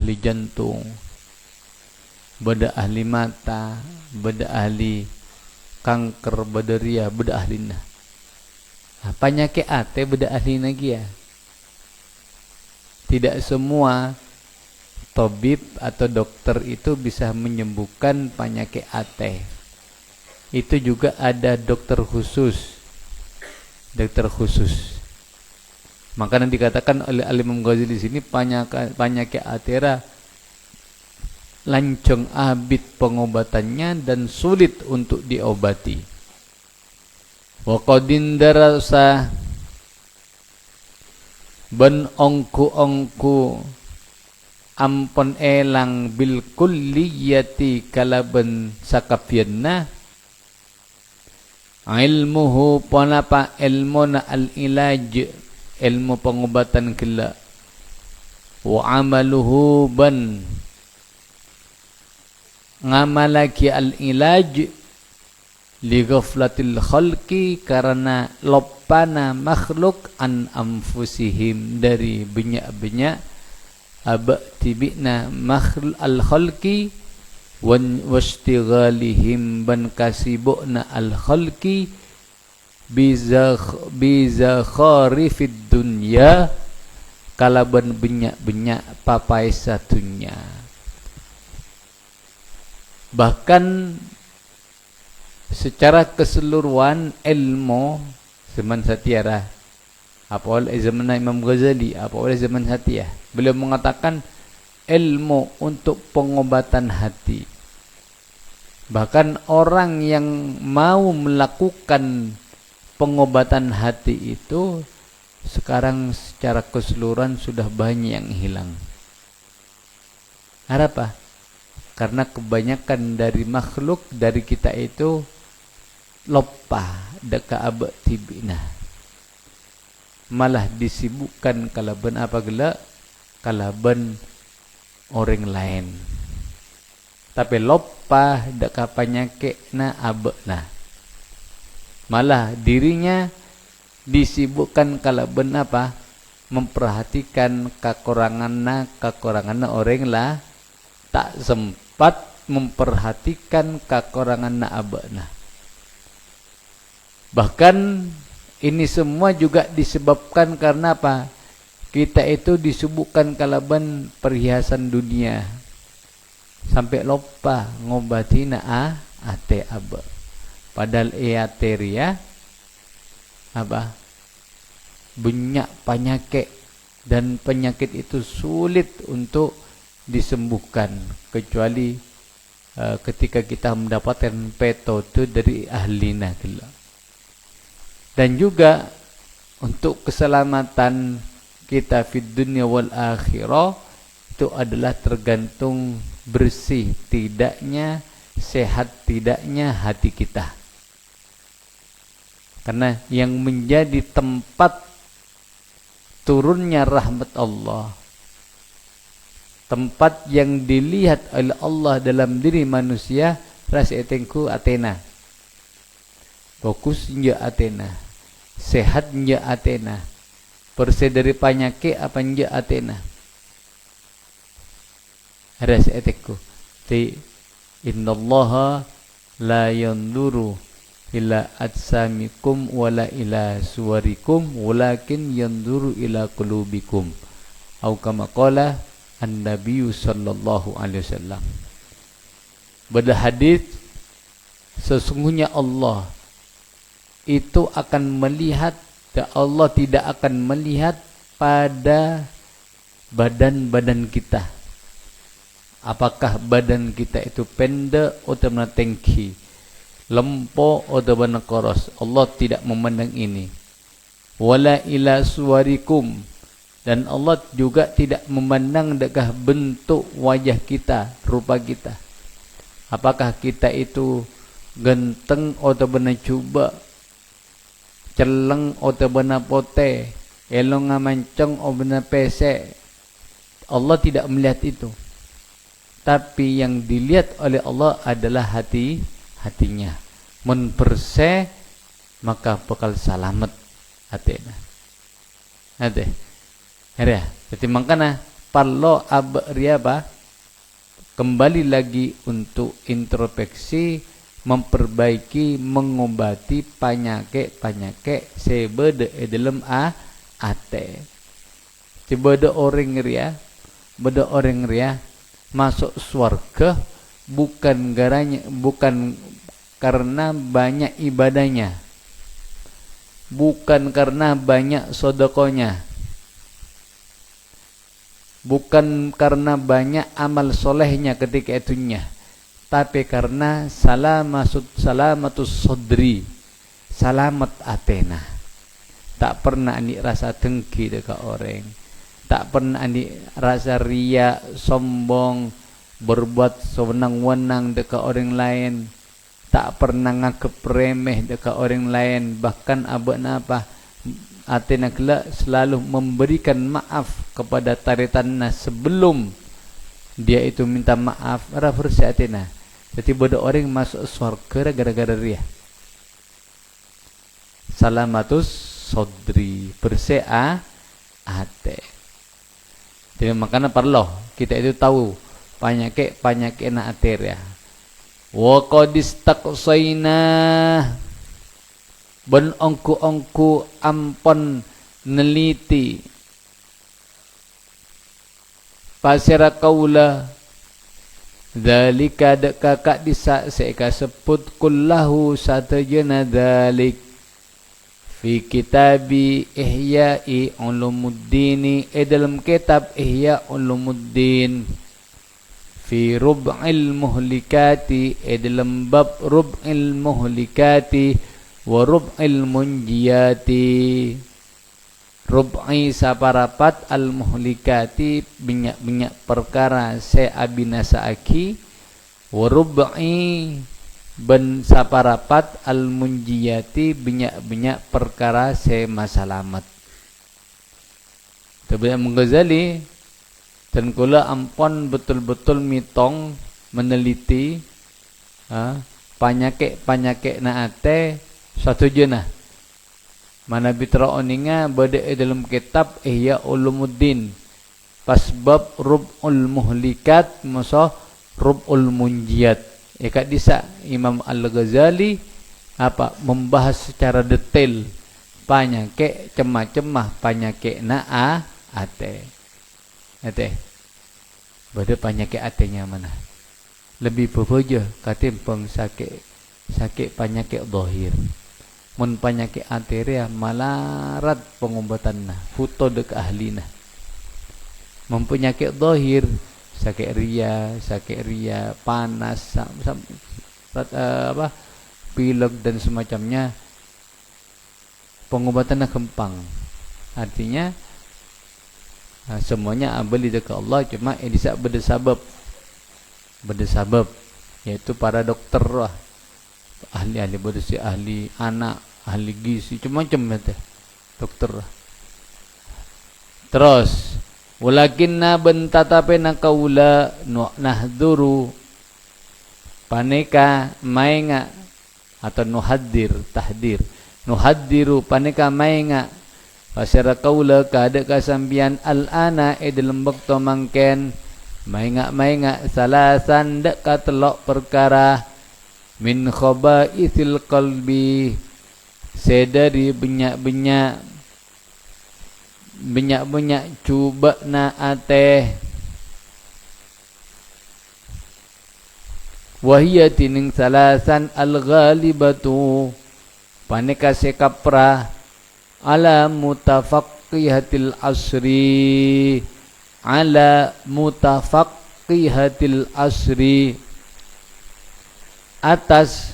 ahli jantung, beda ahli mata, beda ahli kanker, beda ria, beda ahli nah. Penyakit ate beda ahli lagi ya. Tidak semua tabib atau dokter itu bisa menyembuhkan penyakit ate. Itu juga ada dokter khusus. Dokter khusus. Makanya dikatakan oleh Imam Ghazali di sini penyakit atera lancong abid pengobatannya dan sulit untuk diobati. Wa qadin darasa ben ongku ampon elang bil kulliyati kalaben sakapianna ilmuhu panapa ilmuna al ilaj ilmu pengobatan kila wa amaluhu ban ngamalaki al ilaj li ghaflatil khalqi karena lopana makhluk an anfusihim dari banyak-banyak abtibina makhluk al khalqi wan wastighalihim ban kasibuna al khalqi biza kharifid dunya kalaban banyak-banyak papai satunya. Bahkan secara keseluruhan ilmu zaman Satya apa oleh zaman Imam Ghazali, apa oleh zaman Satya, beliau mengatakan ilmu untuk pengobatan hati. Bahkan orang yang mau melakukan pengobatan hati itu sekarang secara keseluruhan sudah banyak yang hilang. Apa? Karena kebanyakan dari makhluk dari kita itu lupa deka abad tibina, malah disibukkan kalaban apa gela kalaban orang lain, tapi lupa deka penyakit na abad nah, malah dirinya disibukkan kalaban apa memperhatikan kekurangan orang lah, tak sempat memperhatikan kekurangan na abad nah. Bahkan ini semua juga disebabkan karena apa? Kita itu disibukkan kalaban perhiasan dunia. Sampai lupa ngobati na ate aba. Padahal eateria apa? Banyak penyakit dan penyakit itu sulit untuk disembuhkan kecuali ketika kita mendapatkan petotu dari ahlina kelak. Dan juga untuk keselamatan kita fid dunya wal akhirah itu adalah tergantung bersih tidaknya, sehat tidaknya hati kita. Karena yang menjadi tempat turunnya rahmat Allah, tempat yang dilihat oleh Allah dalam diri manusia, rasa etengku Athena, fokusnya Athena, sehatnya Athena, bersih dari penyakit apa nya Athena. Rasa etengku, innallaha la yanzuru ila ajsamikum wala ila suwarikum walakin yanzuru ila qulubikum. Atau kama qala An-Nabi sallallahu alaihi wasallam. Pada hadis sesungguhnya Allah itu akan melihat, Allah tidak akan melihat pada badan-badan kita. Apakah badan kita itu pendek atau menengki, lempo atau benakoros. Allah tidak memandang ini. Wala ila suwarikum, dan Allah juga tidak memandang dekah bentuk wajah kita, rupa kita. Apakah kita itu genteng atau benar cuba, celeng atau benar pote, elong ngamancong atau benar pesek. Allah tidak melihat itu. Tapi yang dilihat oleh Allah adalah hatinya. Mun bersih maka bakal selamat hatinya. Ada. Jadi makanya perlu apa? Kembali lagi untuk introspeksi, memperbaiki, mengobati penyakit sebeda dalam ate. Sebeda orang ria masuk surga bukan karena banyak ibadahnya, bukan karena banyak sedekahnya, bukan karena banyak amal solehnya ketika itunya, tapi karena salamatus sodri, selamat atena. Tak pernah ani rasa dengki dekat orang, tak pernah ani rasa ria, sombong, berbuat sewenang-wenang dekat orang lain, tak pernah nganggep remeh dekat orang lain, bahkan apa atena kelak selalu memberikan maaf kepada taritanna sebelum dia itu minta maaf. Versi atena. Jadi bodoh orang masuk surga gara-gara ria. Salamatus sodri, bersih ate. Jadi makanya perlu kita itu tahu penyakit na ate ya. Wa qad istaqsayna ben ongku ampon neliti pasira kaula dzalika kakak disa seka sebut kullahu satajana dzalik fi kitabi ihya'i ulumuddin dalam kitab ihya ulumuddin fi rub'il muhlikati dalam bab rub'il muhlikati wa rub'il munjiyati. Rub'i saparapat al muhlikati banyak perkara se abinasaaki, wa rub'i ben saparapat al munjiyati banyak perkara se masalamat. Tapi Ghazali dan kula ampun betul-betul mitong meneliti penyakit na ate satu jenah. Mana bitra oninga bade dalam kitab Ihya Ulumuddin pas bab Rub'ul Muhlikat masa Rub'ul Munjiyat. Eka disa Imam Al-Ghazali membahas secara detail penyakit cemah-cemah penyakit na ate. Bade penyakit atenya mana? Lebih berbeza katimbang sakit penyakit zahir. Mun penyakit arteria malarat pengobatanna, futo dek ahlina. Mun penyakit zahir sakit ria, panas, pilek dan semacamnya, pengobatannya gampang. Artinya semuanya abali dekat Allah, cuma bisa berdasabab yaitu para dokter lah, ahli bersih, ahli anak, ahli gizi, macam-macam teh dokter lah. Terus walakinna bentatapena kaula nahduru paneka mainga atau nuhaddiru paneka mainga pasira kaula kada kasambian al-ana dalam waktu mangken mainga salasan dak katelok perkara min khaba'ithil qalbi sedari benyak cuba na ate wahiyatin salasan al-ghalibatu paneka sekapra ala mutafaqqihatil asri atas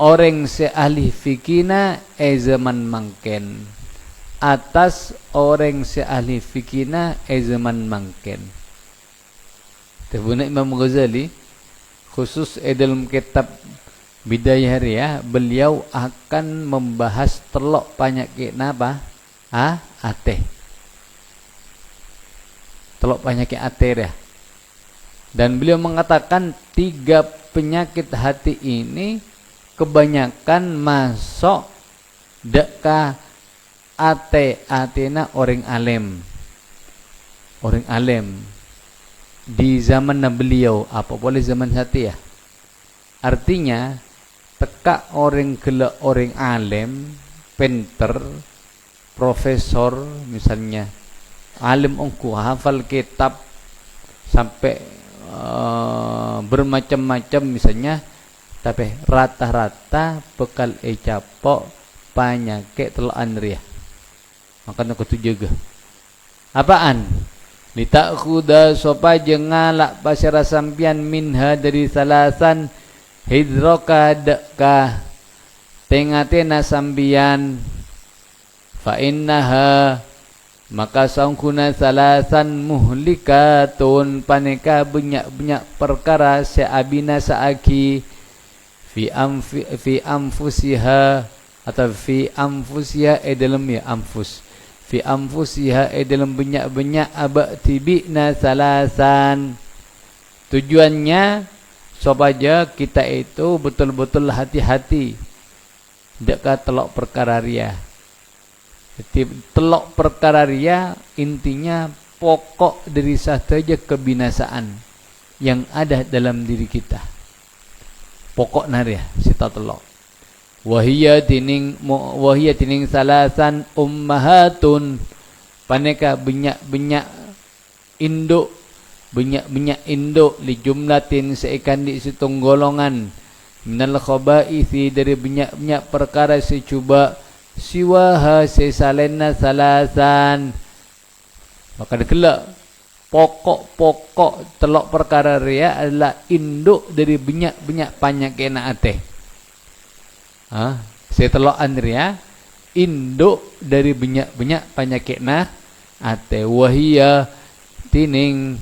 orang seahli fikina zaman mangken, atas orang seahli fikina zaman mangken. Tebuna Imam Ghazali khusus dalam kitab Bidayah Riyah, beliau akan membahas telok penyakit napa? Ate. Telok penyakit ate ya. Dan beliau mengatakan 3 penyakit hati ini kebanyakan masuk Deka atena orang alim di zaman beliau, apa boleh zaman Satya. Artinya teka orang gila orang alim, pinter, profesor misalnya, alim ongku hafal kitab sampai bermacam-macam misalnya, tapi rata-rata bekal capok penyakit telaan ria. Makanya aku tu jaga. Apaan? Litakhuda sopa jengalak pasyara sampian minha dari salasan hidroka deka tengatena sambian fa innaha maka sangkuna salasan muhlikatun paneka banyak perkara seabina saaki fi anfusiha atau fi anfusiha dalam ya anfus fi anfusiha dalam banyak abtibina salasan. Tujuannya supaya kita itu betul-betul hati-hati dekat telok perkara ria. Telok perkara ria intinya pokok dari sahaja kebinasaan yang ada dalam diri kita. Pokok naria sita telok. Wahia tining salasan ummahatun paneka banyak induk li jumlatin seakan di situng golongan minal khabaithi dari banyak perkara secuba siwaha sesalena salasan. Maka dikela pokok telok perkara ria adalah induk dari banyak penyakit ate. Setelok andria induk dari banyak penyakit ate. Wahia tining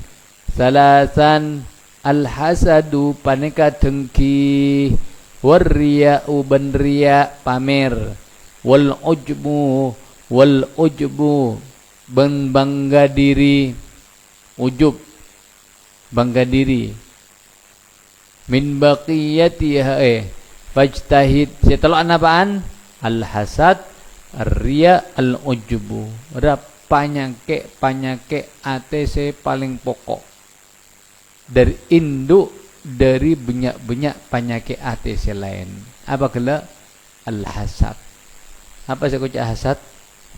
salasan al-hasadu paneka dengki warriya'u banriya pamer wal ujbu bangga diri ujub bangga diri min baqiyatiha fajtahid setelah apaan al-hasad ar-riya al-ujbu penyakit ATC paling pokok dari induk dari banyak penyakit ATC lain. Apa kala al-hasad? Apa saya ucap hasad?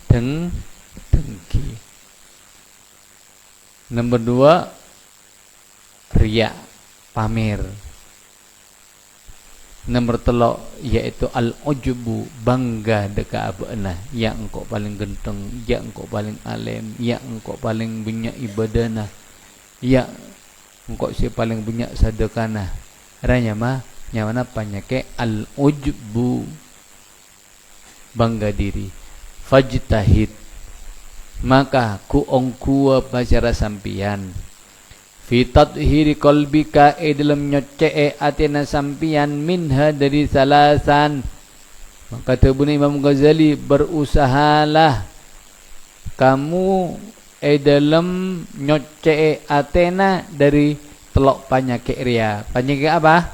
Dengki. Nomor 2 riya, pamer. Nomor 3 yaitu al-ujbu, bangga dekat abana, yang engkau paling genteng, yang engkau paling alim, yang engkau paling banyak ibadahna, yang engkau si paling banyak sedekahna. Ranya mah nyamana penyakit al-ujbu, bangga diri. Fajtahid, maka ku ongku pacara sampian fi tathhiri qalbika dalam nyocee atina sampian minha dari salasan. Maka kata Imam Ghazali, berusahalah kamu dalam nyocee atena dari telok penyakit ria. Penyakit apa?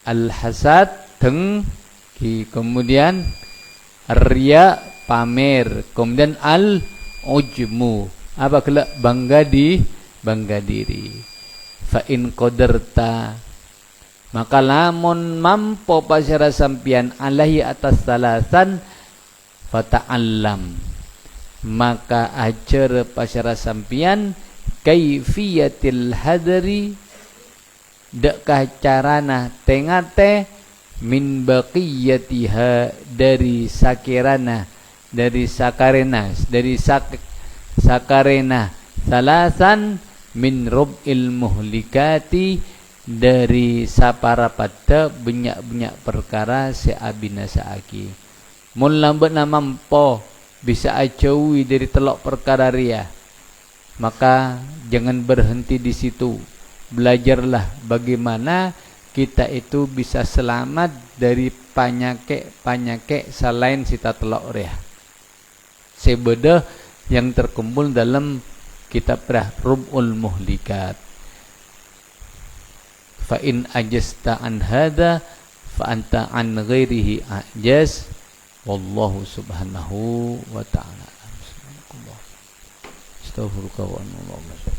Al-hasad, dengki, kemudian ria, pamer, kemudian al-ujmu, apa kelak bangga diri. Fa in qadarta, maka lamun mampu pasyara sampian alaihi atas salasan fata'allam, maka ajar pasyara sampian kaifiyatil hadari dekah carana tengate min baqiyatiha dari sakirana, dari sakarena, dari sakarena salasan min rub'il muhlikati, dari sapara pada banyak perkara seabina saaki. Mun lambat na mampo bisa acawi dari telok perkara ria, maka jangan berhenti di situ. Belajarlah bagaimana kita itu bisa selamat dari penyakit selain sita telok ria. Sebeda yang terkumpul dalam kitab Rub'ul Muhlikat. Fa in ajasta an hadza fa anta an ghairihi ajaz. Wallahu subhanahu wa ta'ala. Astaghfiruka wa atubu ilaik.